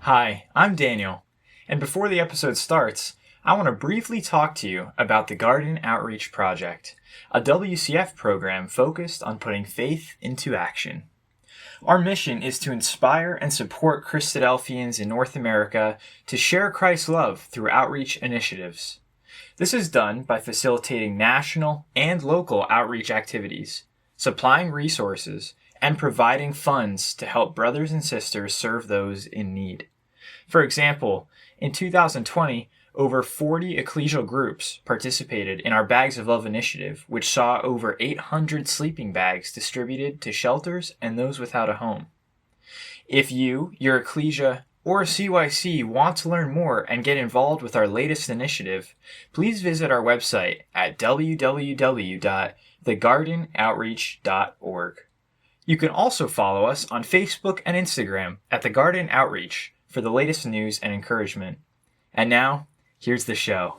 Hi, I'm Daniel, and before the episode starts, I want to briefly talk to you about the Garden Outreach Project, a WCF program focused on putting faith into action. Our mission is to inspire and support Christadelphians in North America to share Christ's love through outreach initiatives. This is done by facilitating national and local outreach activities, supplying resources, and providing funds to help brothers and sisters serve those in need. For example, in 2020, over 40 ecclesial groups participated in our Bags of Love initiative, which saw over 800 sleeping bags distributed to shelters and those without a home. If you, your ecclesia, or CYC want to learn more and get involved with our latest initiative, please visit our website at www.thegardenoutreach.org. You can also follow us on Facebook and Instagram at The Garden Outreach for the latest news and encouragement. And now, here's the show.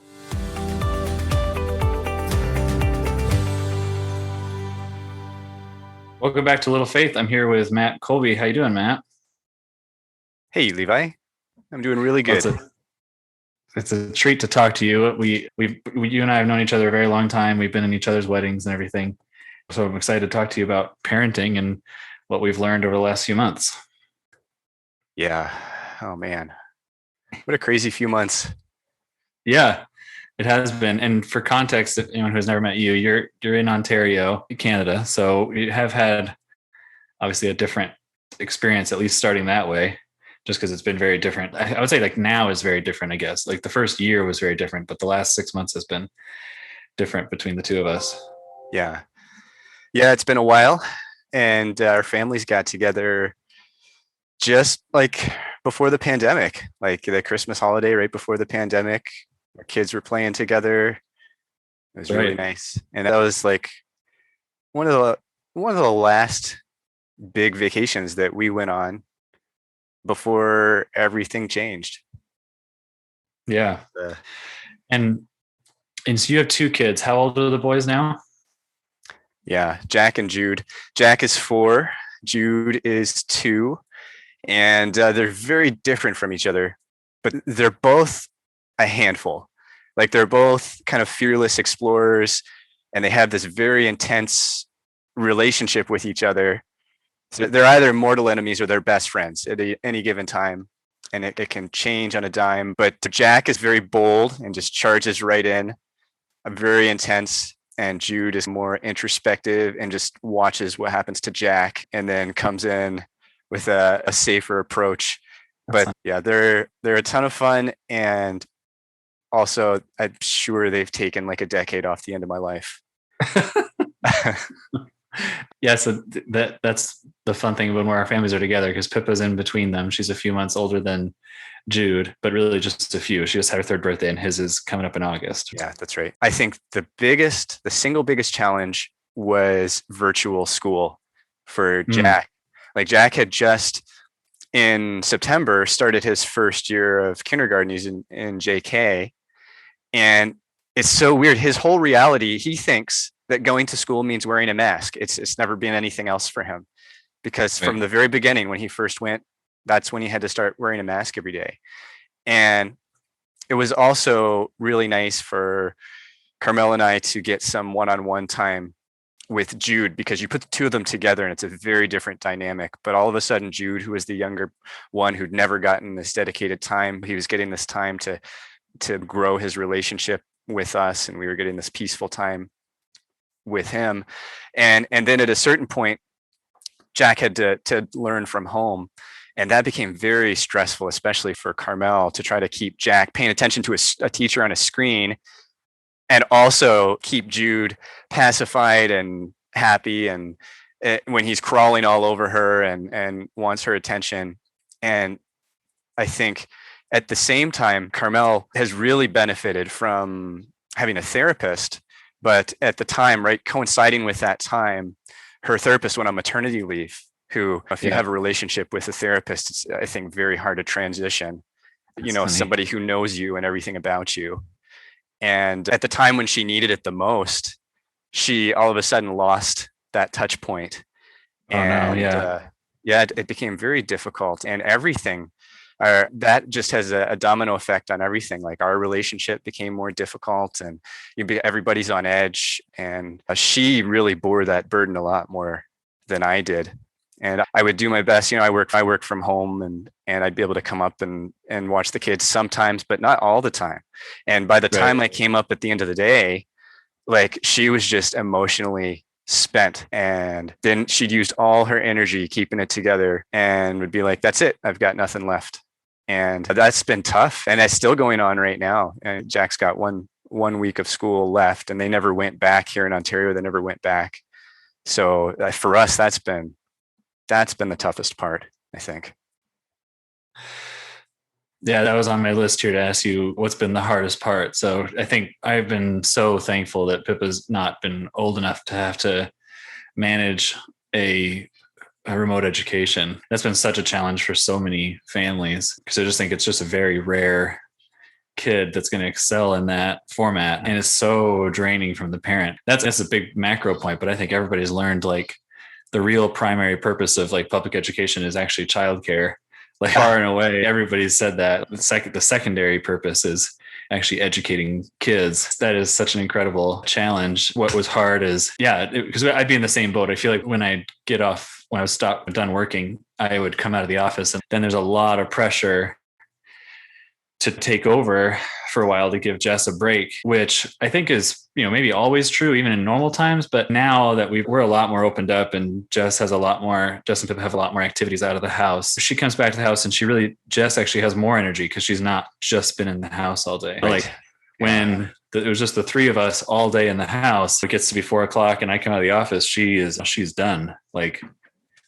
Welcome back to Little Faith. I'm here with Matt Colby. How you doing, Matt? Hey, Levi. I'm doing really good. It's a treat to talk to you. You and I have known each other a very long time. We've been in each other's weddings and everything. So I'm excited to talk to you about parenting and what we've learned over the last few months. Yeah. Oh man, what a crazy few months. Yeah, it has been. And for context, if anyone who has never met you, you're in Ontario, Canada. So we have had obviously a different experience, at least starting that way, just because it's been very different. I would say like now is very different, I guess. Like the first year was very different, but the last 6 months has been different between the two of us. Yeah. Yeah, it's been a while, and our families got together just like before the pandemic, like the Christmas holiday right before the pandemic. Our kids were playing together. It was really nice. And that was like one of the last big vacations that we went on before everything changed. Yeah. And so you have two kids. How old are the boys now? Yeah, Jack and Jude. Jack is 4, Jude is 2, and they're very different from each other, but they're both a handful. Like they're both kind of fearless explorers, and they have this very intense relationship with each other. So they're either mortal enemies or they're best friends at any given time, and it can change on a dime. But Jack is very bold and just charges right in, very intense. And Jude is more introspective and just watches what happens to Jack and then comes in with a safer approach. But yeah, they're a ton of fun. And also, I'm sure they've taken like a decade off the end of my life. Yeah, so that's the fun thing when our families are together, because Pippa's in between them. She's a few months older than Jude, but really just a few. She just had her 3rd birthday, and his is coming up in August. Yeah, that's right. I think the single biggest challenge was virtual school for Jack. Like Jack had just in September started his first year of kindergarten. He's in JK. And it's so weird. His whole reality, he thinks that going to school means wearing a mask. It's never been anything else for him, because from the very beginning, when he first went, that's when he had to start wearing a mask every day. And it was also really nice for Carmel and I to get some one-on-one time with Jude, because you put the two of them together and it's a very different dynamic. But all of a sudden, Jude, who was the younger one who'd never gotten this dedicated time, he was getting this time to grow his relationship with us, and we were getting this peaceful time with him. And then at a certain point, Jack had to learn from home. And that became very stressful, especially for Carmel, to try to keep Jack paying attention to a teacher on a screen and also keep Jude pacified and happy, and when he's crawling all over her and wants her attention. And I think at the same time, Carmel has really benefited from having a therapist. But at the time, right, coinciding with that time, her therapist went on maternity leave, who, if you have a relationship with a therapist, it's, I think, very hard to transition. That's funny. Somebody who knows you and everything about you. And at the time when she needed it the most, she all of a sudden lost that touch point. It became very difficult. And everything that just has a domino effect on everything. Like our relationship became more difficult, and everybody's on edge. And she really bore that burden a lot more than I did. And I would do my best. I work from home, and I'd be able to come up and watch the kids sometimes, but not all the time. And by the time I came up at the end of the day, like she was just emotionally spent, and then she'd used all her energy keeping it together and would be like, that's it, I've got nothing left. And that's been tough, and that's still going on right now. And Jack's got one week of school left, and they never went back here in Ontario. They never went back. So for us, that's been the toughest part, I think. Yeah, that was on my list here to ask you what's been the hardest part. So I think I've been so thankful that Pippa's not been old enough to have to manage a remote education. That's been such a challenge for so many families, because I just think it's just a very rare kid that's going to excel in that format, and it's so draining from the parent. That's a big macro point, but I think everybody's learned like the real primary purpose of like public education is actually childcare. Like far and away, everybody's said that. The secondary purpose is actually educating kids. That is such an incredible challenge. What was hard is, because I'd be in the same boat. I feel like when I was done working, I would come out of the office, and then there's a lot of pressure to take over for a while to give Jess a break, which I think is, maybe always true, even in normal times. But now that we're a lot more opened up, and Jess and Pippa have a lot more activities out of the house. She comes back to the house, and Jess actually has more energy because she's not just been in the house all day. Right. Like when it was just the three of us all day in the house, it gets to be 4:00 and I come out of the office, she's done. Like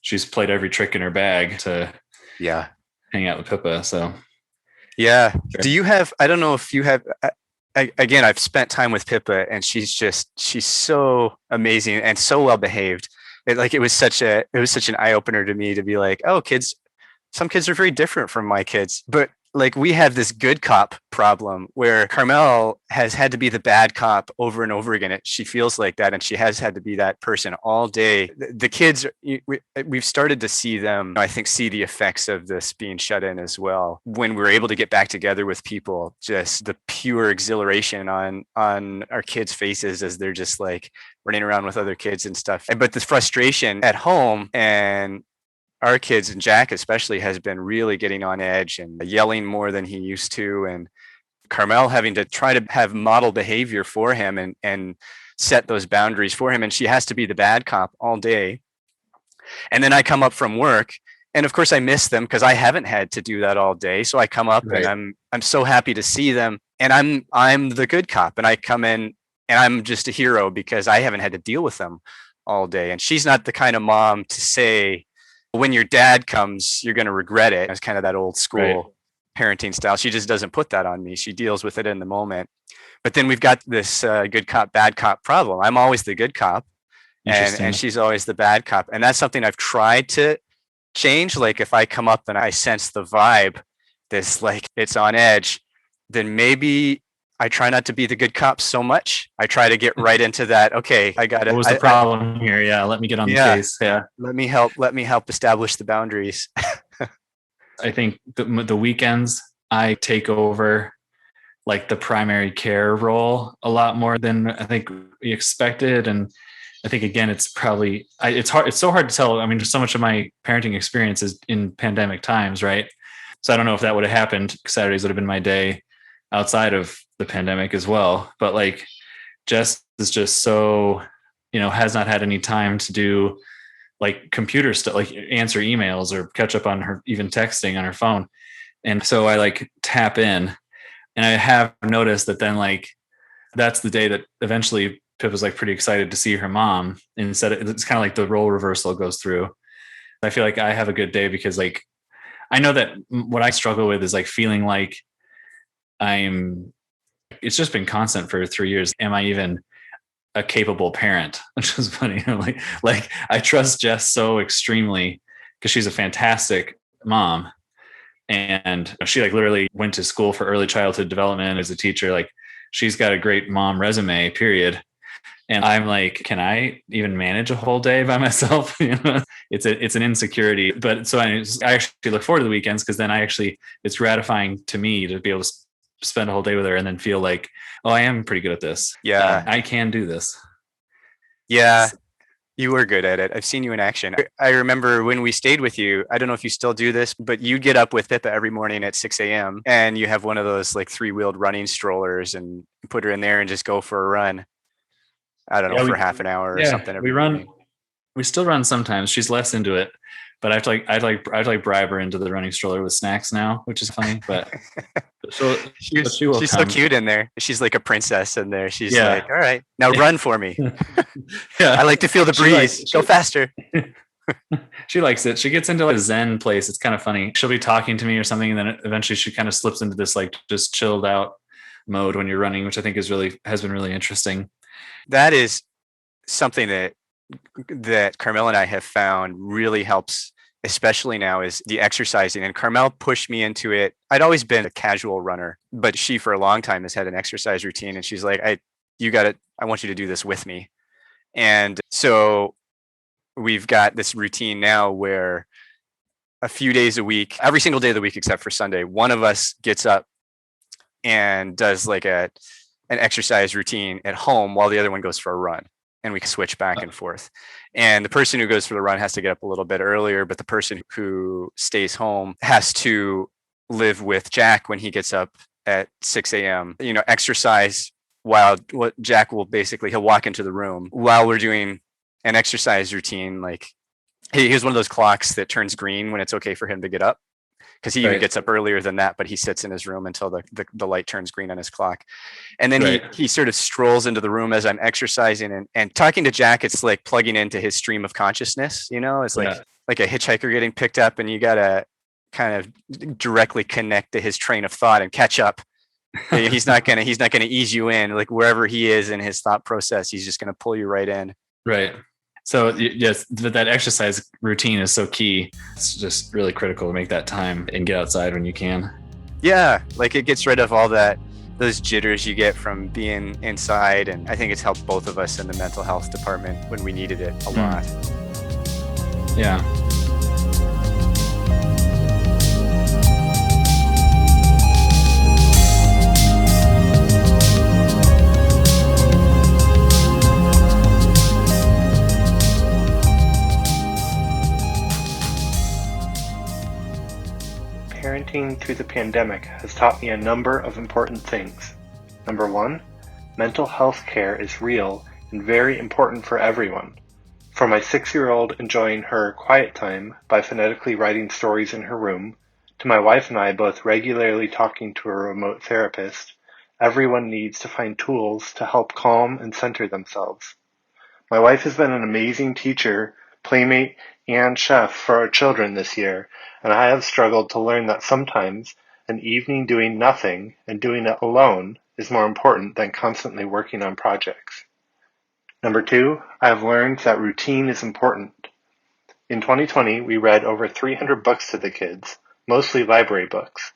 she's played every trick in her bag to hang out with Pippa. So yeah. Do you have, I don't know if you have, again, I've spent time with Pippa, and she's so amazing and so well behaved. It was such an eye opener to me to be like, oh, some kids are very different from my kids. But like we have this good cop problem where Carmel has had to be the bad cop over and over again. She feels like that, and she has had to be that person all day. The kids, we've started to see them, I think, see the effects of this being shut in as well. When we're able to get back together with people, just the pure exhilaration on our kids' faces as they're just like running around with other kids and stuff. But the frustration at home, and our kids, and Jack especially, has been really getting on edge and yelling more than he used to. And Carmel having to try to have model behavior for him and set those boundaries for him. And she has to be the bad cop all day. And then I come up from work, and of course I miss them because I haven't had to do that all day. So I come up and I'm so happy to see them, and I'm the good cop, and I come in and I'm just a hero because I haven't had to deal with them all day. And she's not the kind of mom to say, when your dad comes, you're going to regret it. It's kind of that old school parenting style. She just doesn't put that on me. She deals with it in the moment. But then we've got this good cop, bad cop problem. I'm always the good cop, and she's always the bad cop. And that's something I've tried to change. Like if I come up and I sense the vibe, this like it's on edge, then maybe I try not to be the good cop so much. I try to get right into that. Okay, I got it. What was the problem here? Yeah, let me get on the case. Yeah, let me help establish the boundaries. I think the weekends I take over like the primary care role a lot more than I think we expected. And I think again, it's probably it's hard. It's so hard to tell. I mean, so much of my parenting experience is in pandemic times, right? So I don't know if that would have happened. Saturdays would have been my day outside of the pandemic as well. But like Jess is just so, has not had any time to do like computer stuff, like answer emails or catch up on her, even texting on her phone. And so I like tap in, and I have noticed that then like, that's the day that eventually Pip was like pretty excited to see her mom, and it's kind of like the role reversal goes through. I feel like I have a good day because like, I know that what I struggle with is like feeling like it's just been constant for 3 years. Am I even a capable parent? Which is funny. Like I trust Jess so extremely because she's a fantastic mom. And she like literally went to school for early childhood development as a teacher. Like she's got a great mom resume, period. And I'm like, can I even manage a whole day by myself? It's an insecurity. But so I actually look forward to the weekends, because then it's gratifying to me to be able to spend a whole day with her and then feel like, oh, I am pretty good at this. Yeah. I can do this. Yeah. You were good at it. I've seen you in action. I remember when we stayed with you, I don't know if you still do this, but you get up with Pippa every morning at 6 a.m. and you have one of those like 3-wheeled running strollers and put her in there and just go for a run. I don't know, for half an hour or something every morning. We still run sometimes. She's less into it, but I'd bribe her into the running stroller with snacks now, which is funny, but she's so cute in there. She's like a princess in there. She's like, all right, now run for me. Yeah, I like to feel the breeze. Go faster. She likes it. She gets into like a Zen place. It's kind of funny. She'll be talking to me or something, and then eventually she kind of slips into this like just chilled out mode when you're running, which I think has been really interesting. That is something that Carmel and I have found really helps, especially now, is the exercising. And Carmel pushed me into it. I'd always been a casual runner, but she for a long time has had an exercise routine, and she's like, I want you to do this with me. And so we've got this routine now where a few days a week, every single day of the week except for Sunday, one of us gets up and does like an exercise routine at home while the other one goes for a run. And we can switch back and forth. And the person who goes for the run has to get up a little bit earlier, but the person who stays home has to live with Jack when he gets up at 6 a.m. Exercise while Jack he'll walk into the room while we're doing an exercise routine. Like he has one of those clocks that turns green when it's okay for him to get up, because he even gets up earlier than that, but he sits in his room until the light turns green on his clock. And then he sort of strolls into the room as I'm exercising and talking to Jack. It's like plugging into his stream of consciousness. It's like a hitchhiker getting picked up, and you got to kind of directly connect to his train of thought and catch up. He's not gonna ease you in. Like wherever he is in his thought process, he's just gonna pull you right in. Right. So yes, that exercise routine is so key. It's just really critical to make that time and get outside when you can. Yeah, like it gets rid of all those jitters you get from being inside, and I think it's helped both of us in the mental health department when we needed it a lot. Yeah. Parenting through the pandemic has taught me a number of important things. Number one, mental health care is real and very important for everyone. From my 6-year-old enjoying her quiet time by phonetically writing stories in her room, to my wife and I both regularly talking to a remote therapist, everyone needs to find tools to help calm and center themselves. My wife has been an amazing teacher, playmate, and chef for our children this year, and I have struggled to learn that sometimes an evening doing nothing and doing it alone is more important than constantly working on projects. Number two, I have learned that routine is important. In 2020, we read over 300 books to the kids, mostly library books.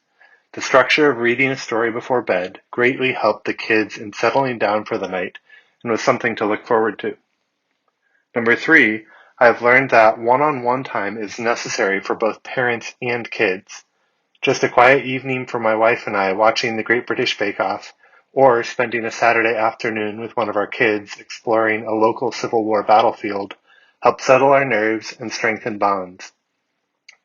The structure of reading a story before bed greatly helped the kids in settling down for the night and was something to look forward to. Number three, I have learned that one-on-one time is necessary for both parents and kids. Just a quiet evening for my wife and I watching the Great British Bake Off, or spending a Saturday afternoon with one of our kids exploring a local Civil War battlefield helped settle our nerves and strengthen bonds.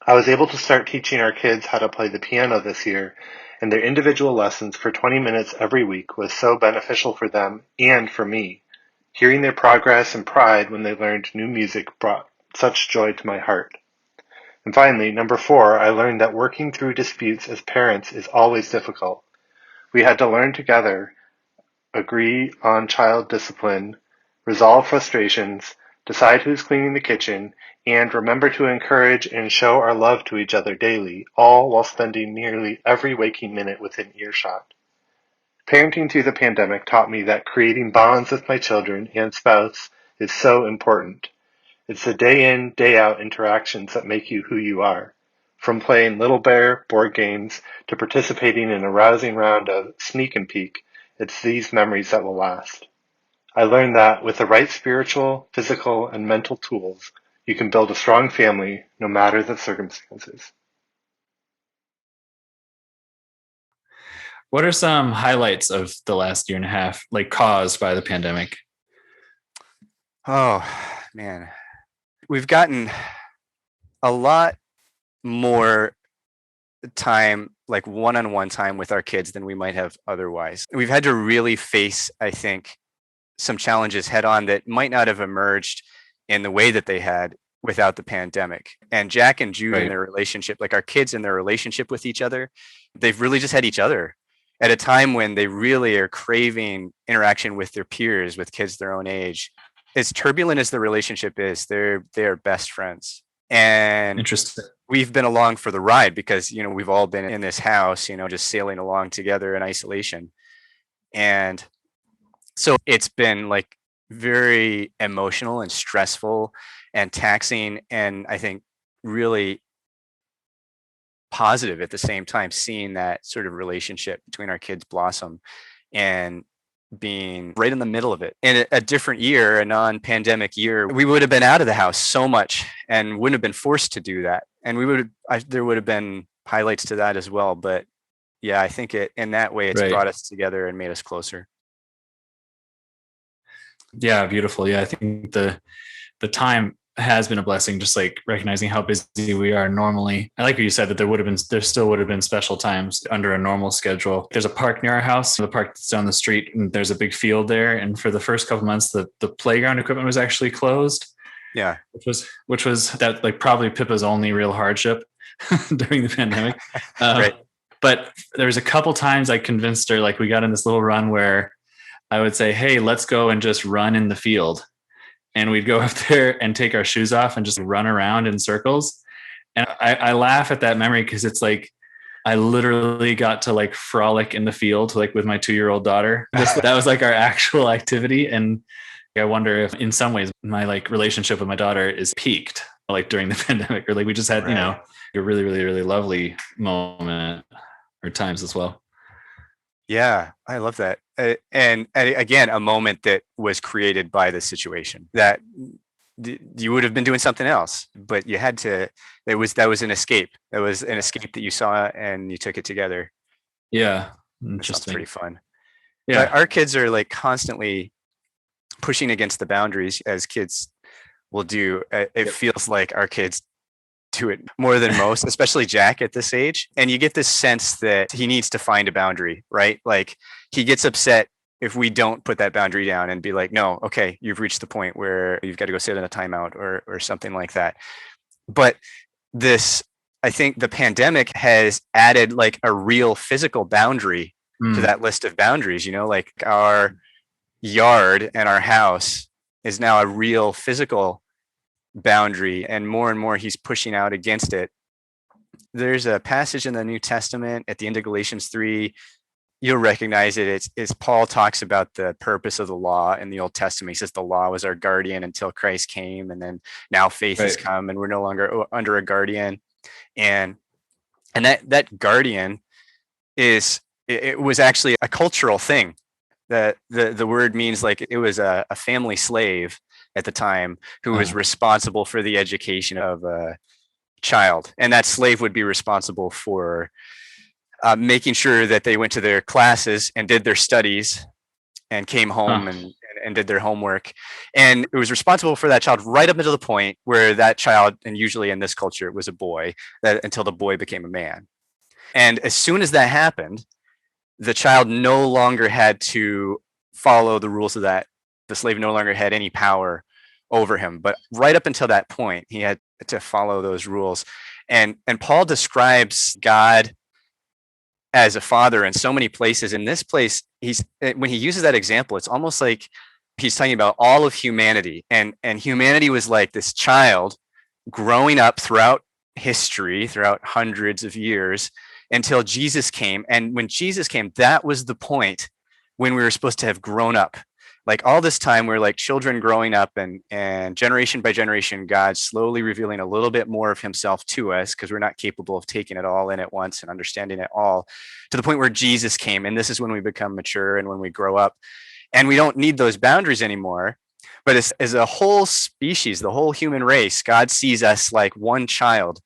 I was able to start teaching our kids how to play the piano this year, and their individual lessons for 20 minutes every week was so beneficial for them and for me. Hearing their progress and pride when they learned new music brought such joy to my heart. And finally, number four, I learned that working through disputes as parents is always difficult. We had to learn together, agree on child discipline, resolve frustrations, decide who's cleaning the kitchen, and remember to encourage and show our love to each other daily, all while spending nearly every waking minute within earshot. Parenting through the pandemic taught me that creating bonds with my children and spouse is so important. It's the day in, day out interactions that make you who you are. From playing Little Bear board games to participating in a rousing round of sneak and peek, it's these memories that will last. I learned that with the right spiritual, physical, and mental tools, you can build a strong family no matter the circumstances. What are some highlights of the last year and a half, like caused by the pandemic? Oh, man. We've gotten a lot more time, like one-on-one time with our kids than we might have otherwise. We've had to really face, I think, some challenges head on that might not have emerged in the way that they had without the pandemic. And Jack and Jude in their relationship, like our kids in their relationship with each other, they've really just had each other at a time when they really are craving interaction with their peers, with kids their own age. As turbulent as the relationship is, they're best friends. And Interesting. we've been along for the ride because, we've all been in this house, just sailing along together in isolation. And so it's been like very emotional and stressful and taxing, and I think really positive at the same time, seeing that sort of relationship between our kids blossom and being right in the middle of it. In a different year, a non-pandemic year, we would have been out of the house so much and wouldn't have been forced to do that. And there would have been highlights to that as well. But yeah, I think in that way, it's brought us together and made us closer. Yeah, beautiful. Yeah, I think the time has been a blessing, just like recognizing how busy we are normally. I like what you said, that there still would have been special times under a normal schedule. There's a park near our house, the park that's down the street, and there's a big field there. And for the first couple months, the playground equipment was actually closed. Yeah. Which was that, like, probably Pippa's only real hardship during the pandemic. Right. But there was a couple times I convinced her, like, we got in this little run where I would say, hey, let's go and just run in the field. And we'd go up there and take our shoes off and just run around in circles. And I laugh at that memory because it's like, I literally got to like frolic in the field, like with my 2-year-old daughter. That was like our actual activity. And I wonder if in some ways my like relationship with my daughter is peaked like during the pandemic, or like we just had, a really, really, really lovely moment or times as well. Yeah, I love that. And again, a moment that was created by the situation that you would have been doing something else, but you had to, that was an escape. That was an escape that you saw and you took it together. Yeah. That's pretty fun. Yeah. But our kids are like constantly pushing against the boundaries, as kids will do. It feels like our kids do it more than most, especially Jack at this age. And you get this sense that he needs to find a boundary, right? Like he gets upset if we don't put that boundary down and be like, no, okay, you've reached the point where you've got to go sit in a timeout or something like that. But I think the pandemic has added like a real physical boundary to that list of boundaries, like our yard and our house is now a real physical boundary, and more he's pushing out against it. There's a passage in the New Testament at the end of Galatians 3. You'll recognize it. It's Paul talks about the purpose of the law in the Old Testament. He says the law was our guardian until Christ came, and then now faith has come and we're no longer under a guardian. And that guardian it was actually a cultural thing. The word means like it was a family slave at the time who was responsible for the education of a child. And that slave would be responsible for making sure that they went to their classes and did their studies and came home and did their homework. And it was responsible for that child right up until the point where that child, and usually in this culture, it was a boy, until the boy became a man. And as soon as that happened, the child no longer had to follow the rules of that. The slave no longer had any power over him. But right up until that point, he had to follow those rules. And Paul describes God as a father in so many places. In this place, when he uses that example, it's almost like he's talking about all of humanity. And humanity was like this child growing up throughout history, throughout hundreds of years, until Jesus came. And when Jesus came, that was the point when we were supposed to have grown up. Like all this time, we're like children growing up, and generation by generation, God slowly revealing a little bit more of himself to us, because we're not capable of taking it all in at once and understanding it all, to the point where Jesus came. And this is when we become mature and when we grow up. and we don't need those boundaries anymore. But as a whole species, the whole human race, God sees us like one child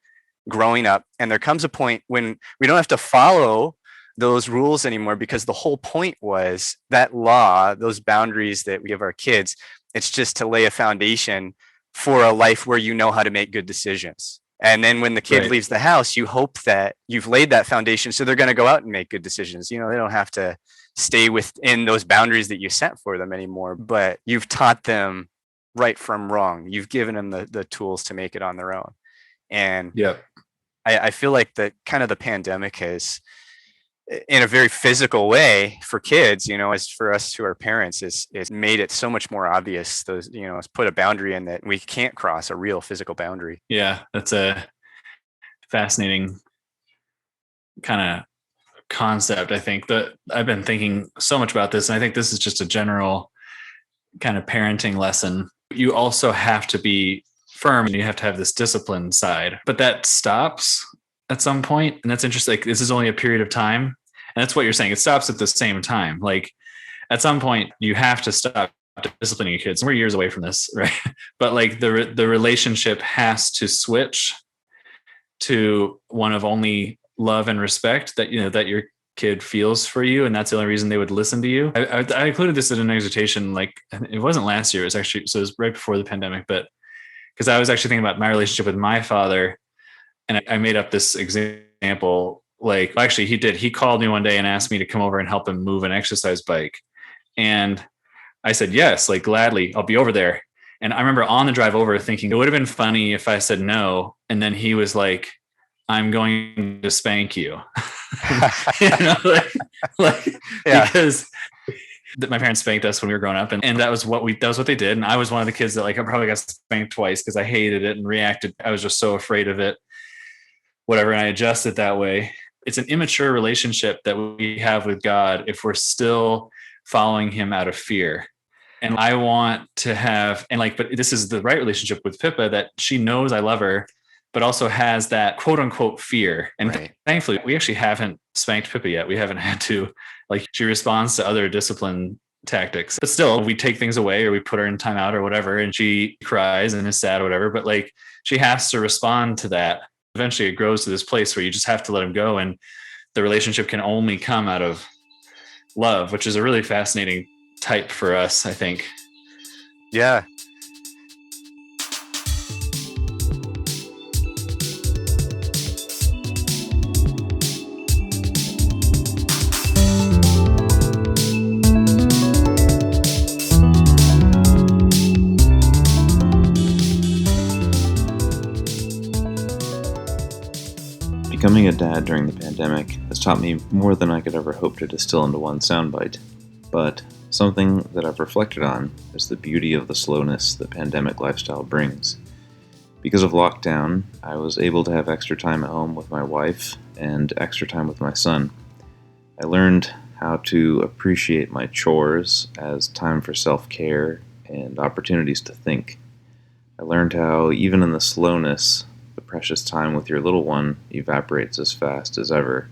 growing up. And there comes a point when we don't have to follow those rules anymore, because the whole point was that law, those boundaries that we give our kids, it's just to lay a foundation for a life where you know how to make good decisions. And then when the kid Right. leaves the house, you hope that you've laid that foundation so they're going to go out and make good decisions. You know, they don't have to stay within those boundaries that you set for them anymore, but you've taught them right from wrong. You've given them the tools to make it on their own. And Yep. I feel like the kind of the pandemic has, in a very physical way for kids, you know, as for us who are parents, is made it so much more obvious. Those, you know, it's put a boundary in that we can't cross, a real physical boundary. Yeah, that's a fascinating kind of concept. I think that I've been thinking so much about this, and I think this is just a general kind of parenting lesson. You also have to be firm, and you have to have this discipline side, but that stops at some point. And that's interesting. Like, this is only a period of time. And that's what you're saying. It stops at the same time. Like, at some point you have to stop disciplining your kids. And we're years away from this, right? But like the relationship has to switch to one of only love and respect that, you know, that your kid feels for you. And that's the only reason they would listen to you. I included this in an exhortation, like it wasn't last year. It was actually, so it was right before the pandemic, but because I was actually thinking about my relationship with my father, and I made up this example. Like, actually he called me one day and asked me to come over and help him move an exercise bike. And I said, yes, like gladly, I'll be over there. And I remember on the drive over thinking it would have been funny if I said no. And then he was like, I'm going to spank you. You know, Yeah. Because my parents spanked us when we were growing up, and that was what they did. And I was one of the kids that, like, I probably got spanked twice because I hated it and reacted. I was just so afraid of it, whatever. And I adjusted that way. It's an immature relationship that we have with God if we're still following him out of fear. And I want to have, and like, but this is the right relationship with Pippa, that she knows I love her, but also has that quote unquote fear. And Right. Thankfully, we actually haven't spanked Pippa yet. We haven't had to. Like, she responds to other discipline tactics, but still we take things away or we put her in timeout or whatever, and she cries and is sad or whatever. But like, she has to respond to that. Eventually it grows to this place where you just have to let him go. And the relationship can only come out of love, which is a really fascinating type for us, I think. Yeah. Becoming a dad during the pandemic has taught me more than I could ever hope to distill into one soundbite, but something that I've reflected on is the beauty of the slowness the pandemic lifestyle brings. Because of lockdown, I was able to have extra time at home with my wife and extra time with my son. I learned how to appreciate my chores as time for self-care and opportunities to think. I learned how, even in the slowness, the precious time with your little one evaporates as fast as ever.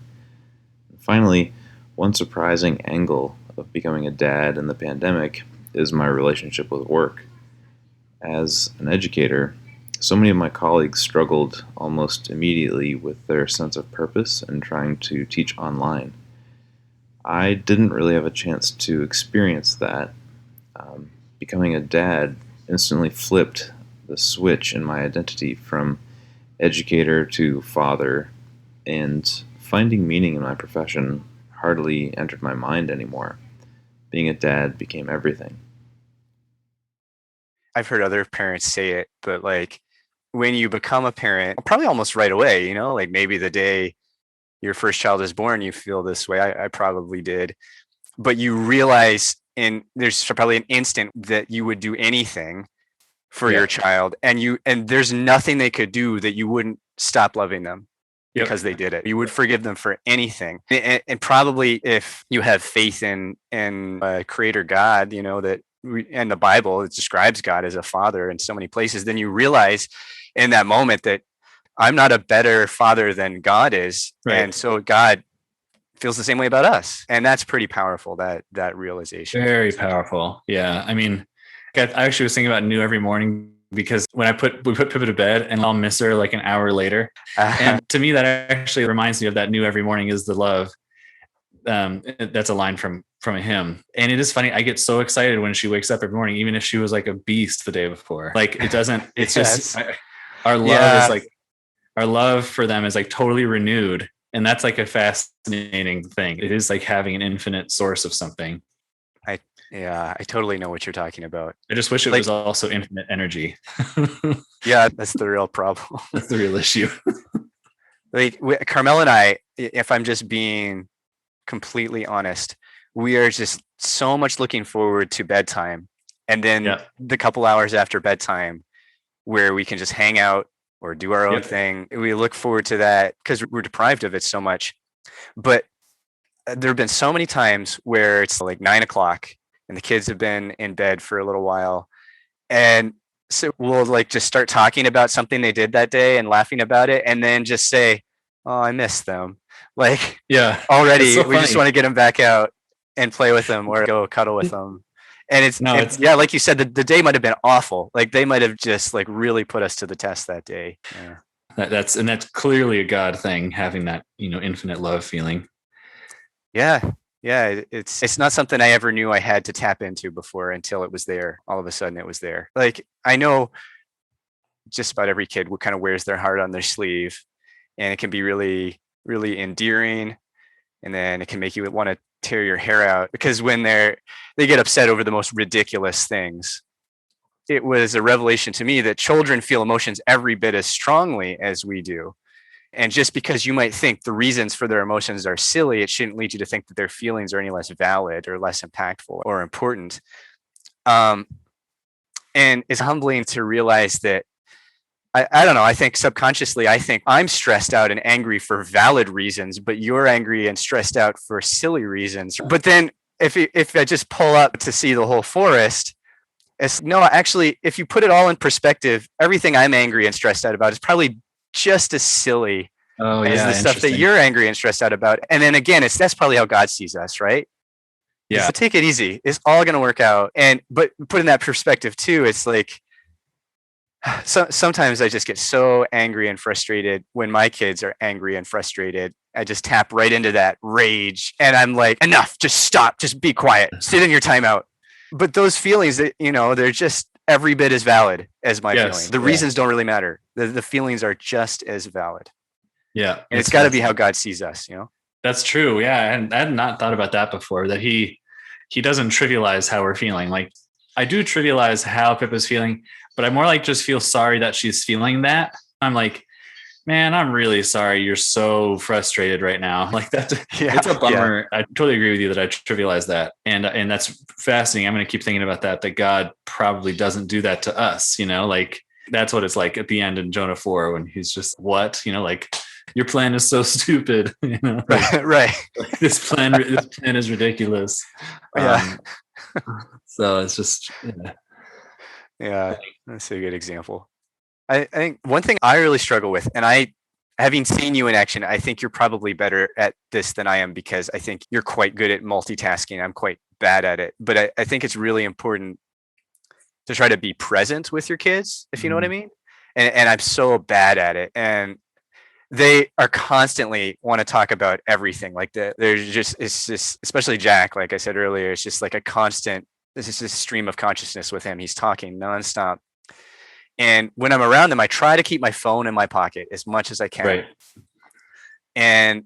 And finally, one surprising angle of becoming a dad in the pandemic is my relationship with work. As an educator, so many of my colleagues struggled almost immediately with their sense of purpose and trying to teach online. I didn't really have a chance to experience that. Becoming a dad instantly flipped the switch in my identity from educator to father, and finding meaning in my profession hardly entered my mind anymore. Being a dad became everything. I've heard other parents say it, but like, when you become a parent, probably almost right away, you know, like maybe the day your first child is born, you feel this way. I probably did, but you realize, and there's probably an instant that you would do anything for your child, and there's nothing they could do that you wouldn't stop loving them because they did it. You would forgive them for anything. And probably if you have faith in creator God, you know, that in the Bible, it describes God as a father in so many places, then you realize in that moment that I'm not a better father than God is. Right. And so God feels the same way about us. And that's pretty powerful, that realization. Very powerful. Yeah. I mean, I actually was thinking about New every morning because when we put Pippa to bed and I'll miss her like an hour later. And to me, that actually reminds me of that New every morning is the love. That's a line from a hymn. And it is funny. I get so excited when she wakes up every morning, even if she was like a beast the day before. Like it doesn't, it's Yes. just our love is like, our love for them is like totally renewed. And that's like a fascinating thing. It is like having an infinite source of something. I totally know what you're talking about. I just wish it was also infinite energy. Yeah, that's the real problem. That's the real issue. Like Carmel and I, if I'm just being completely honest, we are just so much looking forward to bedtime. And then the couple hours after bedtime where we can just hang out or do our own thing. We look forward to that because we're deprived of it so much. But there have been so many times where it's like 9:00 and the kids have been in bed for a little while. And so we'll like just start talking about something they did that day and laughing about it. And then just say, oh, I miss them. Like, already we just want to get them back out and play with them or go cuddle with them. And it's like you said, the day might've been awful. Like they might've just like really put us to the test that day. Yeah. That's clearly a God thing, having that, infinite love feeling. Yeah. Yeah. It's not something I ever knew I had to tap into before until it was there. All of a sudden it was there. Like I know just about every kid kind of wears their heart on their sleeve, and it can be really, really endearing. And then it can make you want to tear your hair out because when they get upset over the most ridiculous things. It was a revelation to me that children feel emotions every bit as strongly as we do. And just because you might think the reasons for their emotions are silly, it shouldn't lead you to think that their feelings are any less valid or less impactful or important. And it's humbling to realize that I don't know. I think subconsciously, I think I'm stressed out and angry for valid reasons, but you're angry and stressed out for silly reasons. But then if I just pull up to see the whole forest, actually, if you put it all in perspective, everything I'm angry and stressed out about is probably just as silly as the stuff that you're angry and stressed out about. And then again, that's probably how God sees us, right? Yeah. So take it easy. It's all going to work out. But put in that perspective too, it's like, sometimes I just get so angry and frustrated when my kids are angry and frustrated. I just tap right into that rage and I'm like, enough, just stop, just be quiet, sit in your timeout. But those feelings that, they're just every bit as valid as my feelings. The reasons don't really matter. The feelings are just as valid. Yeah. And it's got to be how God sees us, That's true. Yeah. And I had not thought about that before, that he doesn't trivialize how we're feeling. Like I do trivialize how Pippa's feeling, but I more like just feel sorry that she's feeling that. I'm like, man, I'm really sorry you're so frustrated right now. Like that's it's a bummer. Yeah. I totally agree with you that I trivialize that. And that's fascinating. I'm going to keep thinking about that God probably doesn't do that to us, like that's what it's like at the end in Jonah 4 when he's just, what, like your plan is so stupid, right. Like, this plan is ridiculous. Yeah. So it's just, yeah, that's a good example. I think one thing I really struggle with, and having seen you in action, I think you're probably better at this than I am because I think you're quite good at multitasking. I'm quite bad at it, but I think it's really important to try to be present with your kids, if you know what I mean. And I'm so bad at it. And they are constantly want to talk about everything. Like it's just, especially Jack, like I said earlier, it's just like a constant, this is a stream of consciousness with him. He's talking nonstop. And when I'm around them, I try to keep my phone in my pocket as much as I can. Right. And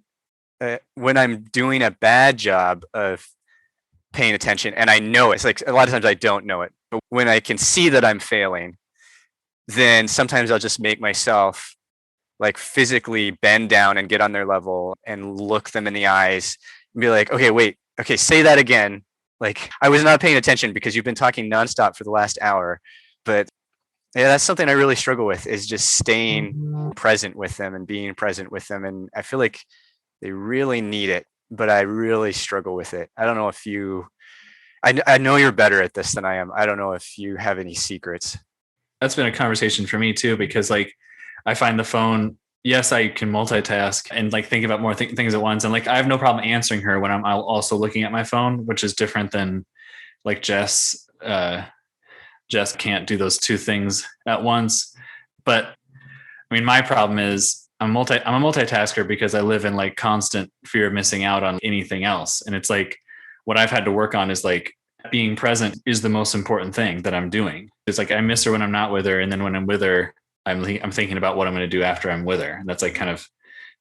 when I'm doing a bad job of paying attention, and I know it's like a lot of times I don't know it, but when I can see that I'm failing, then sometimes I'll just make myself like physically bend down and get on their level and look them in the eyes and be like, okay, wait, okay, say that again. Like I was not paying attention because you've been talking nonstop for the last hour. But yeah, that's something I really struggle with, is just staying present with them and being present with them. And I feel like they really need it, but I really struggle with it. I don't know if I know you're better at this than I am. I don't know if you have any secrets. That's been a conversation for me too, because like I find the phone yes, I can multitask and like think about more things at once. And like, I have no problem answering her when I'm also looking at my phone, which is different than like Jess. Jess can't do those two things at once. But I mean, my problem is I'm a multitasker because I live in like constant fear of missing out on anything else. And it's like what I've had to work on is like being present is the most important thing that I'm doing. It's like I miss her when I'm not with her, and then when I'm with her, I'm thinking about what I'm going to do after I'm with her. And that's like kind of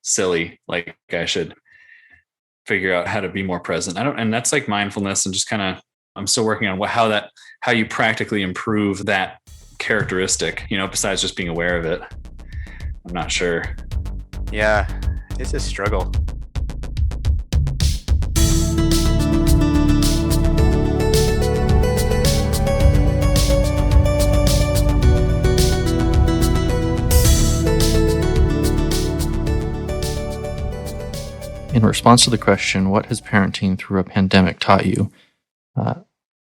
silly. Like I should figure out how to be more present. And that's like mindfulness and just kind of I'm still working on how you practically improve that characteristic, besides just being aware of it. I'm not sure. Yeah, it's a struggle. In response to the question, what has parenting through a pandemic taught you?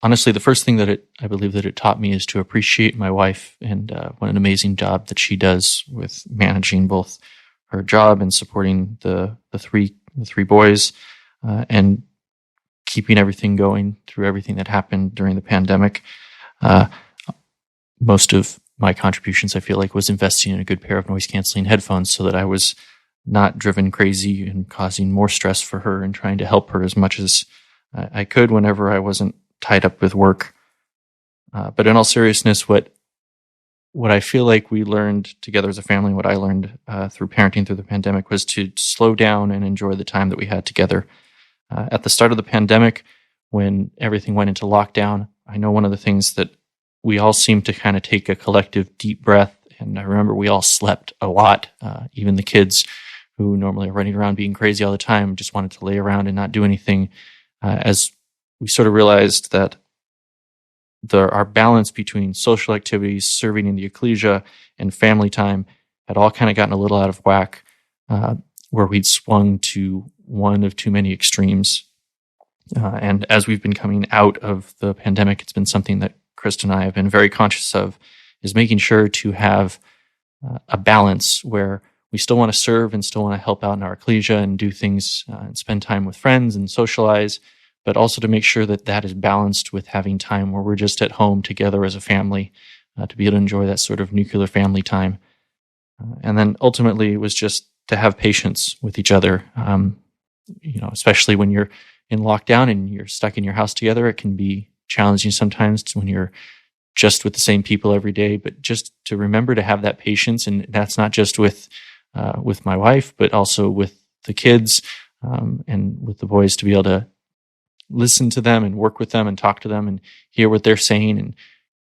Honestly, the first thing that I believe that it taught me is to appreciate my wife and what an amazing job that she does with managing both her job and supporting the three boys and keeping everything going through everything that happened during the pandemic. Most of my contributions, I feel like, was investing in a good pair of noise canceling headphones so that I was not driven crazy and causing more stress for her and trying to help her as much as I could whenever I wasn't tied up with work. But in all seriousness, what I feel like we learned together as a family, what I learned through parenting through the pandemic, was to slow down and enjoy the time that we had together. At the start of the pandemic, when everything went into lockdown, I know one of the things that we all seemed to kind of take a collective deep breath. And I remember we all slept a lot, even the kids who normally are running around being crazy all the time, just wanted to lay around and not do anything, as we sort of realized that our balance between social activities, serving in the ecclesia, and family time had all kind of gotten a little out of whack, where we'd swung to one of too many extremes. And as we've been coming out of the pandemic, it's been something that Krista and I have been very conscious of, is making sure to have a balance where we still want to serve and still want to help out in our ecclesia and do things and spend time with friends and socialize, but also to make sure that that is balanced with having time where we're just at home together as a family to be able to enjoy that sort of nuclear family time. And then ultimately it was just to have patience with each other, especially when you're in lockdown and you're stuck in your house together. It can be challenging sometimes when you're just with the same people every day, but just to remember to have that patience. And that's not just with my wife, but also with the kids and with the boys, to be able to listen to them and work with them and talk to them and hear what they're saying, and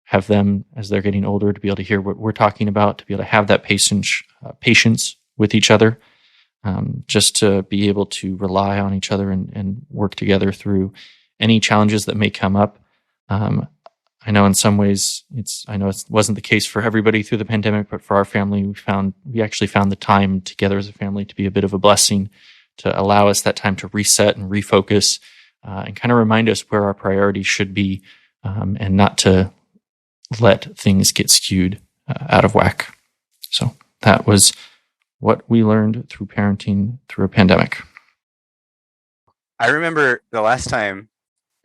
have them, as they're getting older, to be able to hear what we're talking about, to be able to have that patience with each other, just to be able to rely on each other and work together through any challenges that may come up. I know in some ways it wasn't the case for everybody through the pandemic, but for our family, we actually found the time together as a family to be a bit of a blessing, to allow us that time to reset and refocus, and kind of remind us where our priorities should be, and not to let things get skewed out of whack. So that was what we learned through parenting through a pandemic. I remember the last time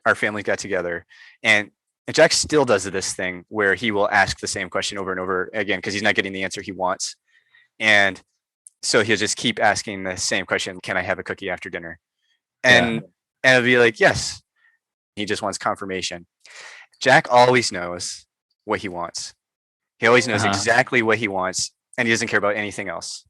our family got together, and Jack still does this thing where he will ask the same question over and over again because he's not getting the answer he wants. And so he'll just keep asking the same question, can I have a cookie after dinner? And it'll be like, yes. He just wants confirmation. Jack always knows what he wants. He always knows exactly what he wants, and he doesn't care about anything else.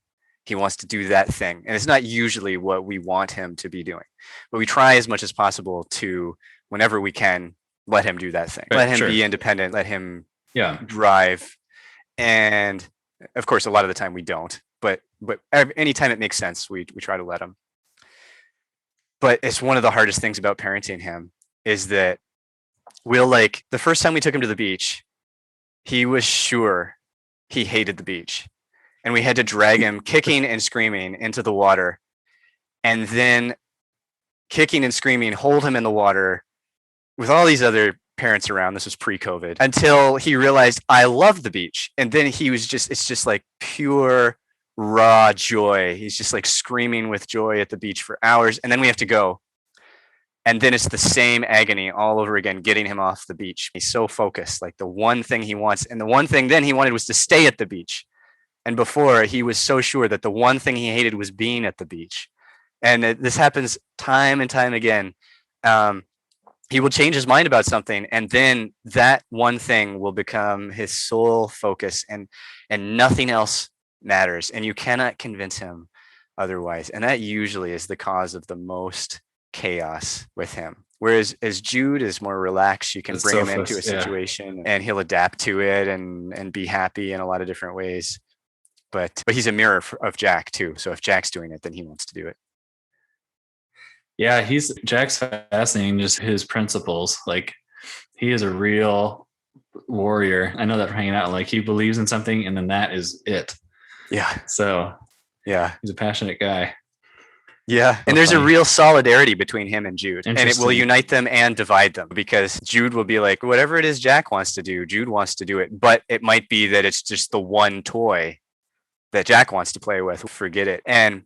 He wants to do that thing. And it's not usually what we want him to be doing, but we try as much as possible to, whenever we can, let him do that thing. Let him be independent. Let him drive. And of course, a lot of the time we don't. But anytime it makes sense, we try to let him. But it's one of the hardest things about parenting him is that the first time we took him to the beach, he was sure he hated the beach. And we had to drag him kicking and screaming into the water. And then kicking and screaming, hold him in the water with all these other parents around. This was pre-COVID, until he realized I love the beach. And then it's just like pure raw joy. He's just like screaming with joy at the beach for hours. And then we have to go. And then it's the same agony all over again, getting him off the beach. He's so focused, like the one thing he wants. And the one thing then he wanted was to stay at the beach. And before, he was so sure that the one thing he hated was being at the beach. And this happens time and time again. He will change his mind about something, and then that one thing will become his sole focus, and nothing else matters. And you cannot convince him otherwise. And that usually is the cause of the most chaos with him. Whereas as Jude is more relaxed, you can bring him into a situation and he'll adapt to it and be happy in a lot of different ways. But he's a mirror of Jack too. So if Jack's doing it, then he wants to do it. Yeah, Jack's fascinating, just his principles. Like, he is a real warrior. I know that from hanging out. Like, he believes in something, and then that is it. Yeah. So, yeah, he's a passionate guy. Yeah. And there's a real solidarity between him and Jude, and it will unite them and divide them, because Jude will be like, whatever it is Jack wants to do, Jude wants to do it. But it might be that it's just the one toy that Jack wants to play with. Forget it. And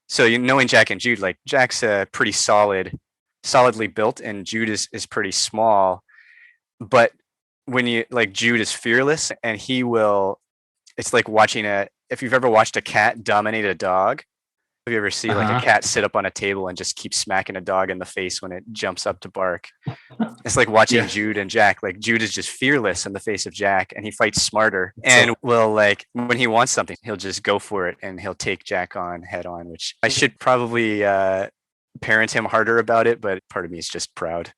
so, knowing Jack and Jude, like, Jack's pretty solidly built, and Jude is pretty small. But when Jude is fearless, and it's like watching if you've ever watched a cat dominate a dog. Have you ever seen like a cat sit up on a table and just keep smacking a dog in the face when it jumps up to bark? It's like watching Jude and Jack. Like, Jude is just fearless in the face of Jack, and he fights smarter, and will, like, when he wants something, he'll just go for it, and he'll take Jack on head on, which I should probably parent him harder about it, but part of me is just proud.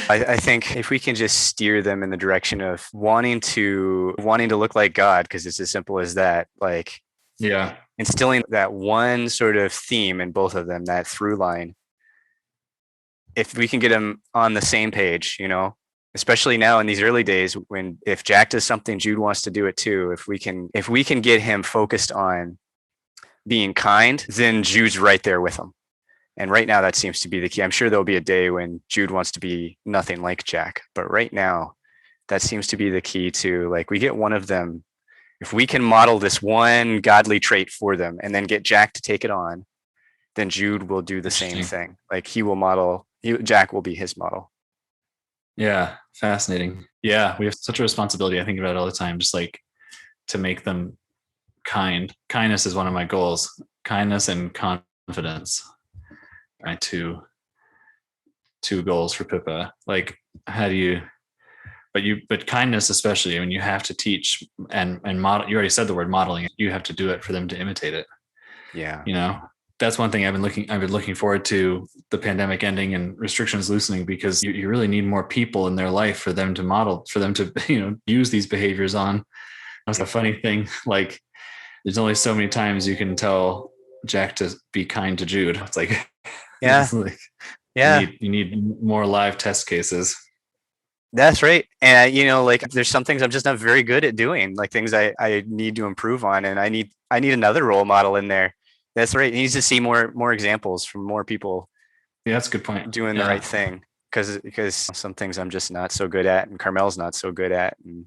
I think if we can just steer them in the direction of wanting to look like God, because it's as simple as that, like, instilling that one sort of theme in both of them, that through line. If we can get them on the same page, especially now in these early days, if Jack does something, Jude wants to do it too. If we can get him focused on being kind, then Jude's right there with him. And right now, that seems to be the key. I'm sure there'll be a day when Jude wants to be nothing like Jack. But right now, that seems to be the key to, like, we get one of them. If we can model this one godly trait for them and then get Jack to take it on, then Jude will do the same thing. Like, Jack will be his model. Yeah, fascinating. Yeah, we have such a responsibility. I think about it all the time, just like to make them kind. Kindness is one of my goals. Kindness and confidence. Right, two goals for Pippa. Like, how do you? But kindness, especially when you have to teach and model. You already said the word modeling. You have to do it for them to imitate it. Yeah. That's one thing I've been looking forward to, the pandemic ending and restrictions loosening, because you really need more people in their life for them to model, for them to use these behaviors on. That's a funny thing. Like, there's only so many times you can tell Jack to be kind to Jude. It's like, you need more live test cases. That's right. And like, there's some things I'm just not very good at doing, like things I need to improve on, and I need another role model in there. That's right. He needs to see more examples from more people. Yeah, that's a good point. Doing the right thing, because some things I'm just not so good at, and Carmel's not so good at. And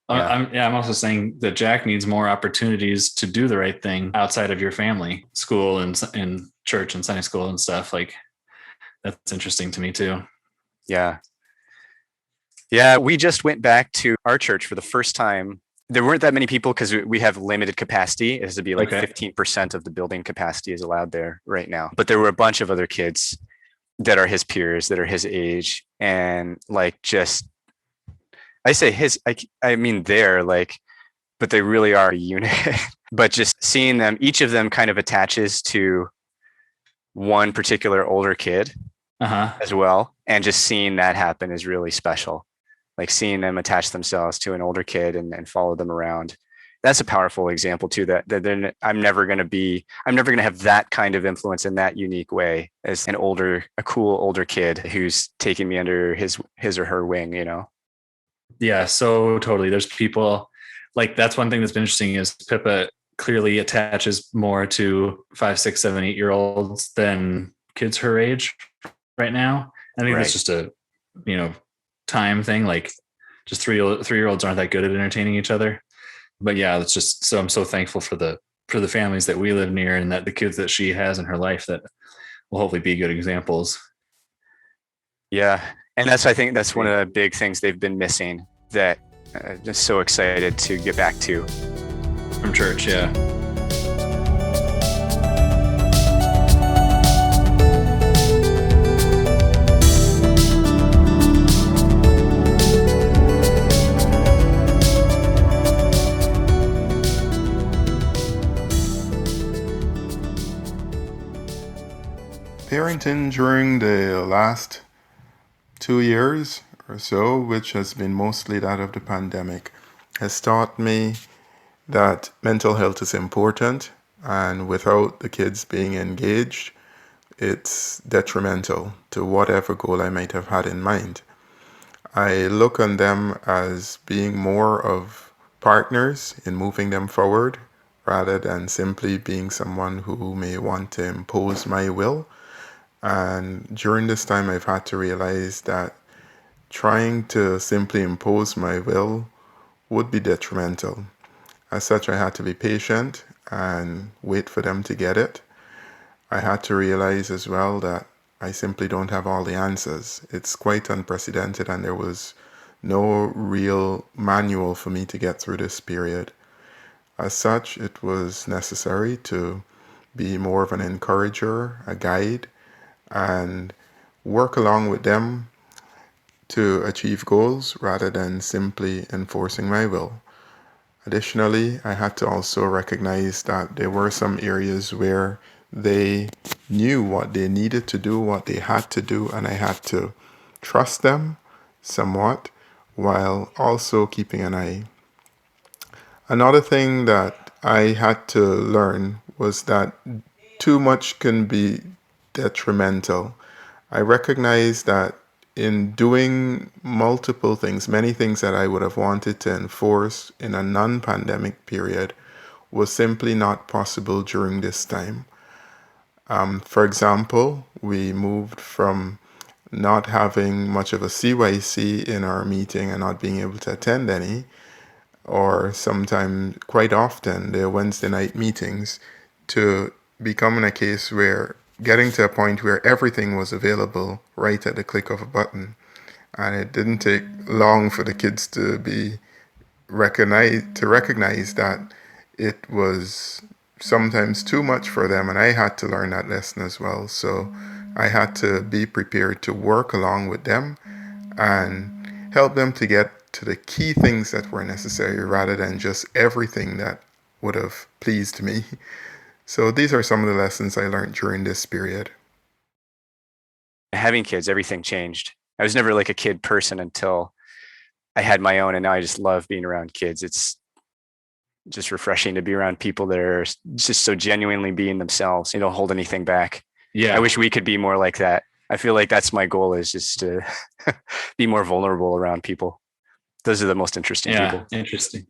I'm also saying that Jack needs more opportunities to do the right thing outside of your family, school and church and Sunday school and stuff. Like, that's interesting to me too. Yeah. We just went back to our church for the first time. There weren't that many people because we have limited capacity. It has to be like 15% of the building capacity is allowed there right now. But there were a bunch of other kids that are his peers, that are his age, and like, just, I say his, I mean, they're like, but they really are a unit. But just seeing them, each of them kind of attaches to one particular older kid as well. And just seeing that happen is really special. Like, seeing them attach themselves to an older kid and follow them around. That's a powerful example too, that then I'm never going to have that kind of influence in that unique way as a cool older kid who's taking me under his or her wing, Yeah, so totally. There's people, like, that's one thing that's been interesting is Pippa clearly attaches more to 5, 6, 7, 8-year-olds than kids her age right now. I think that's just a, time thing. Like, just three-year-olds aren't that good at entertaining each other. But yeah, it's just, so I'm so thankful for the families that we live near, and that the kids that she has in her life that will hopefully be good examples. Yeah. And I think that's one of the big things they've been missing, that just so excited to get back to. From church, yeah. Parenting during the last 2 years or so, which has been mostly that of the pandemic, has taught me that mental health is important, and without the kids being engaged, it's detrimental to whatever goal I might have had in mind. I look on them as being more of partners in moving them forward, rather than simply being someone who may want to impose my will. And during this time, I've had to realize that trying to simply impose my will would be detrimental. As such, I had to be patient and wait for them to get it. I had to realize as well that I simply don't have all the answers. It's quite unprecedented, and there was no real manual for me to get through this period. As such, it was necessary to be more of an encourager, a guide, and work along with them to achieve goals rather than simply enforcing my will. Additionally, I had to also recognize that there were some areas where they knew what they needed to do, what they had to do, and I had to trust them somewhat while also keeping an eye. Another thing that I had to learn was that too much can be detrimental. I recognize that in doing multiple things, many things that I would have wanted to enforce in a non-pandemic period was simply not possible during this time. For example, we moved from not having much of a CYC in our meeting and not being able to attend any, or sometimes quite often their Wednesday night meetings, to becoming a case where getting to a point where everything was available right at the click of a button. And it didn't take long for the kids to recognize that it was sometimes too much for them, and I had to learn that lesson as well. So I had to be prepared to work along with them and help them to get to the key things that were necessary rather than just everything that would have pleased me. So these are some of the lessons I learned during this period. Having kids, everything changed. I was never like a kid person until I had my own, and now I just love being around kids. It's just refreshing to be around people that are just so genuinely being themselves. They don't hold anything back. Yeah. I wish we could be more like that. I feel like that's my goal, is just to be more vulnerable around people. Those are the most interesting people. Interesting.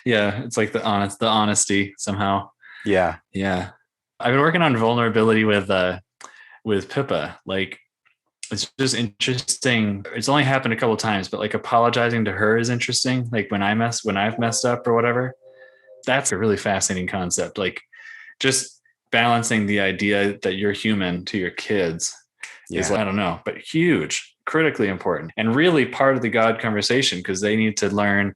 Yeah, it's like the honesty somehow. Yeah. I've been working on vulnerability with Pippa. Like, it's just interesting. It's only happened a couple of times, but like apologizing to her is interesting. Like when I've messed up or whatever, that's a really fascinating concept. Like just balancing the idea that you're human to your kids is, I don't know, but huge, critically important, and really part of the God conversation, because they need to learn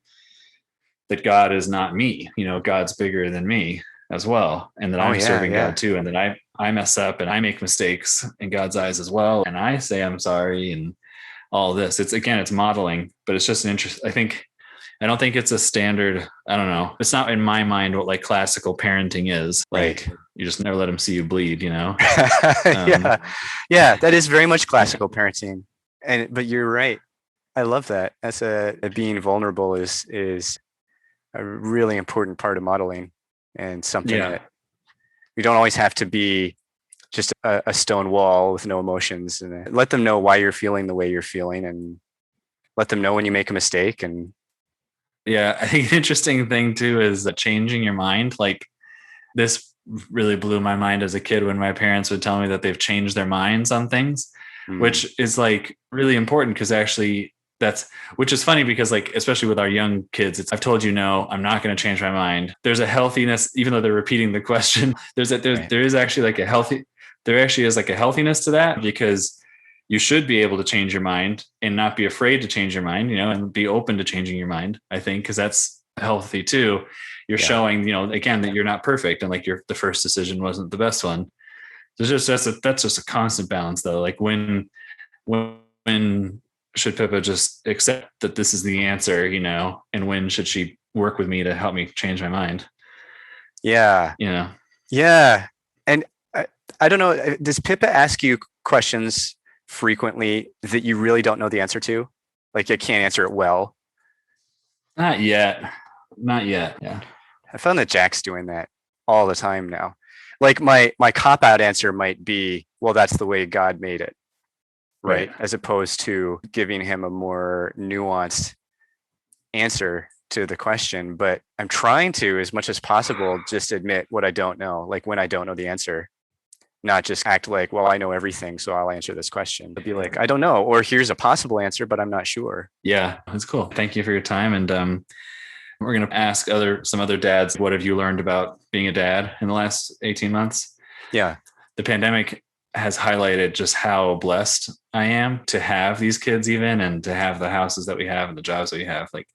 that God is not me. God's bigger than me as well, and that I'm serving God too, and that I mess up and I make mistakes in God's eyes as well, and I say I'm sorry and all this. It's modeling, but it's just an interest. I don't think it's a standard. I don't know. It's not in my mind what like classical parenting is. Like you just never let them see you bleed, Yeah, that is very much classical parenting. But you're right. I love that. As being vulnerable is a really important part of modeling, and something that we don't always have to be just a stone wall with no emotions, and let them know why you're feeling the way you're feeling, and let them know when you make a mistake. And I think an interesting thing too is changing your mind. Like this really blew my mind as a kid when my parents would tell me that they've changed their minds on things, which is like really important, because actually which is funny because like, especially with our young kids, I've told you, no, I'm not going to change my mind. There's a healthiness, even though they're repeating the question, there is actually like there actually is like a healthiness to that, because you should be able to change your mind and not be afraid to change your mind, and be open to changing your mind, I think, because that's healthy too. You're showing, again, that you're not perfect, and like the first decision wasn't the best one. That's just a constant balance though. Like when should Pippa just accept that this is the answer, and when should she work with me to help me change my mind? Yeah. Yeah. And I don't know, does Pippa ask you questions frequently that you really don't know the answer to? Like you can't answer it well? Not yet. Yeah. I found that Jack's doing that all the time now. Like my cop-out answer might be, well, that's the way God made it. Right. As opposed to giving him a more nuanced answer to the question. But I'm trying to, as much as possible, just admit what I don't know, like when I don't know the answer, not just act like, well, I know everything, so I'll answer this question. But be like, I don't know, or here's a possible answer, but I'm not sure. Yeah, that's cool. Thank you for your time. And we're going to ask some other dads, what have you learned about being a dad in the last 18 months? Yeah. The pandemic has highlighted just how blessed I am to have these kids even, and to have the houses that we have and the jobs that we have. Like,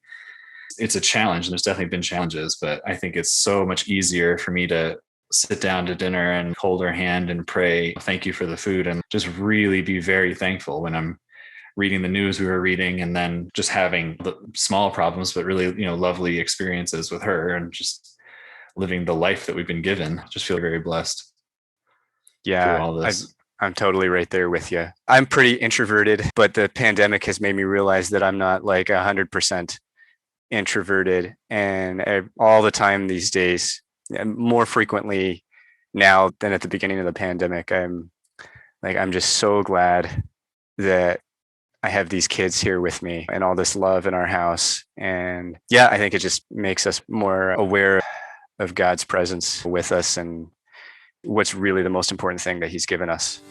it's a challenge, and there's definitely been challenges, but I think it's so much easier for me to sit down to dinner and hold her hand and pray, thank you for the food, and just really be very thankful when I'm reading the news we were reading, and then just having the small problems, but really, lovely experiences with her, and just living the life that we've been given. Just feel very blessed. Yeah, all this. I'm totally right there with you. I'm pretty introverted, but the pandemic has made me realize that I'm not like 100% introverted. And all the time these days, more frequently now than at the beginning of the pandemic, I'm just so glad that I have these kids here with me and all this love in our house. And yeah, I think it just makes us more aware of God's presence with us and what's really the most important thing that he's given us.